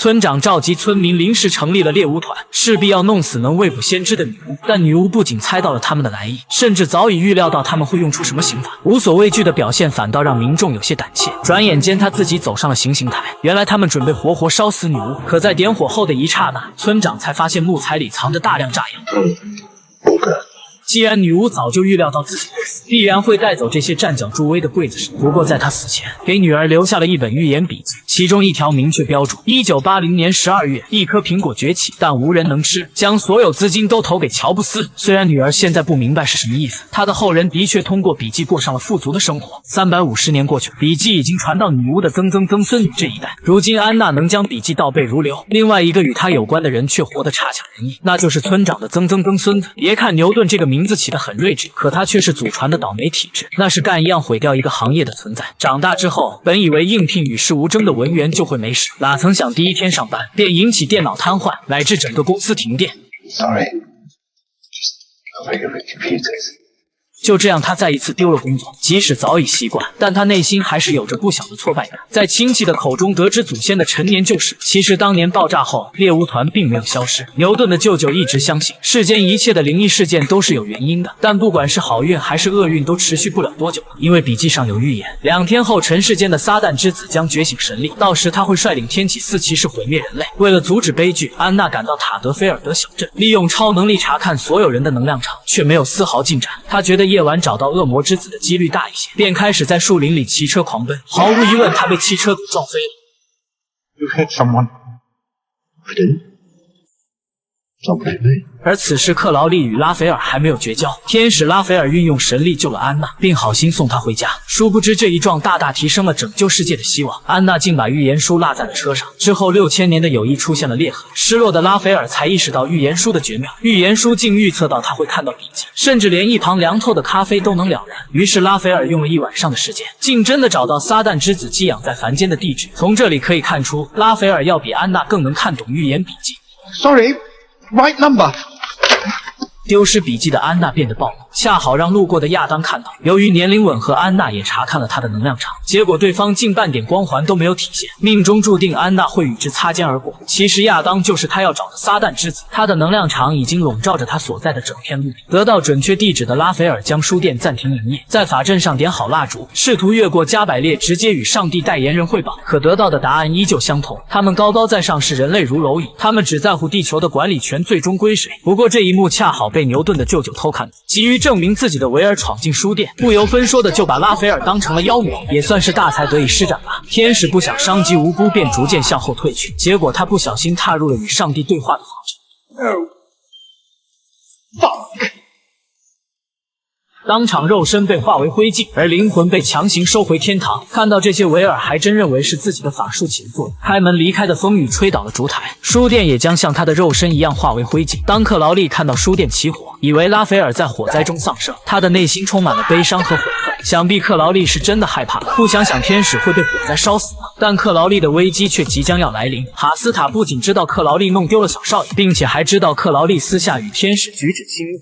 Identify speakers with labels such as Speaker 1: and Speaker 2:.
Speaker 1: 村长召集村民临时成立了猎巫团，势必要弄死能未卜先知的女巫。但女巫不仅猜到了他们的来意，甚至早已预料到他们会用出什么刑罚，无所畏惧的表现反倒让民众有些胆怯。转眼间，他自己走上了行刑台。原来他们准备活活烧死女巫，可在点火后的一刹那，村长才发现木材里藏着大量炸药。既然女巫早就预料到自己会死，必然会带走这些站脚助威的刽子手。不过在她死前，给女儿留下了一本预言笔记，其中一条明确标注：1980年12月，一颗苹果崛起，但无人能吃，将所有资金都投给乔布斯。虽然女儿现在不明白是什么意思，她的后人的确通过笔记过上了富足的生活。350年过去了，笔记已经传到女巫的曾孙女这一代。如今安娜能将笔记倒背如流，另外一个与她有关的人却活得差强人意，那就是村长的曾孙子。别看牛顿这个名字起得很睿智，可他却是祖传的倒霉体质，那是干一样毁掉一个行业的存在。长大之后，本以为应聘与世无争的文员就会没事，哪曾想第一天上班便引起电脑瘫痪，乃至整个公司停电。就这样，他再一次丢了工作。即使早已习惯，但他内心还是有着不小的挫败感。在亲戚的口中得知祖先的陈年旧事，其实当年爆炸后，猎巫团并没有消失。牛顿的舅舅一直相信，世间一切的灵异事件都是有原因的，但不管是好运还是厄运，都持续不了多久了。因为笔记上有预言，2天后尘世间的撒旦之子将觉醒神力，到时他会率领天启4骑士毁灭人类。为了阻止悲剧，安娜赶到塔德菲尔德小镇，利用超能力查看所有人的能量场，却没有丝毫进展。他觉得夜晚找到恶魔之子的几率大一些，便开始在树林里骑车狂奔。毫无疑问，他被汽车给撞飞了。
Speaker 2: You hit someone. I didn't. Somebody did.
Speaker 1: 而此时克劳利与拉斐尔还没有绝交，天使拉斐尔运用神力救了安娜，并好心送她回家。殊不知这一撞大大提升了拯救世界的希望。安娜竟把预言书落在了车上，之后6000年的友谊出现了裂痕。失落的拉斐尔才意识到预言书的绝妙，预言书竟预测到他会看到笔记，甚至连一旁凉透的咖啡都能了然。于是拉斐尔用了1晚上的时间，竟真的找到撒旦之子寄养在凡间的地址。从这里可以看出，拉斐尔要比安娜更能看懂预言笔记。
Speaker 2: Sorry, right number.
Speaker 1: 丢失笔记的安娜变得暴怒，恰好让路过的亚当看到。由于年龄吻合，安娜也查看了他的能量场，结果对方竟半点光环都没有体现，命中注定安娜会与之擦肩而过。其实亚当就是他要找的撒旦之子，他的能量场已经笼罩着他所在的整片陆地。得到准确地址的拉斐尔将书店暂停营业，在法阵上点好蜡烛，试图越过加百列直接与上帝代言人汇报，可得到的答案依旧相同。他们高高在上，视人类如蝼蚁，他们只在乎地球的管理权最终归谁。不过这一幕恰好被牛顿的舅舅偷看，急于证明自己的维尔闯进书店，不由分说的就把拉斐尔当成了妖魔，也算是大才得以施展吧。天使不想伤及无辜，便逐渐向后退去，结果他不小心踏入了与上帝对话的法阵。
Speaker 2: Fuck.
Speaker 1: 当场肉身被化为灰烬，而灵魂被强行收回天堂。看到这些，维尔还真认为是自己的法术起了作用。开门离开的风雨吹倒了烛台，书店也将像他的肉身一样化为灰烬。当克劳利看到书店起火，以为拉斐尔在火灾中丧生，他的内心充满了悲伤和悔恨。想必克劳利是真的害怕，不想想天使会被火灾烧死吗？但克劳利的危机却即将要来临。哈斯塔不仅知道克劳利弄丢了小少爷，并且还知道克劳利私下与天使举止亲密。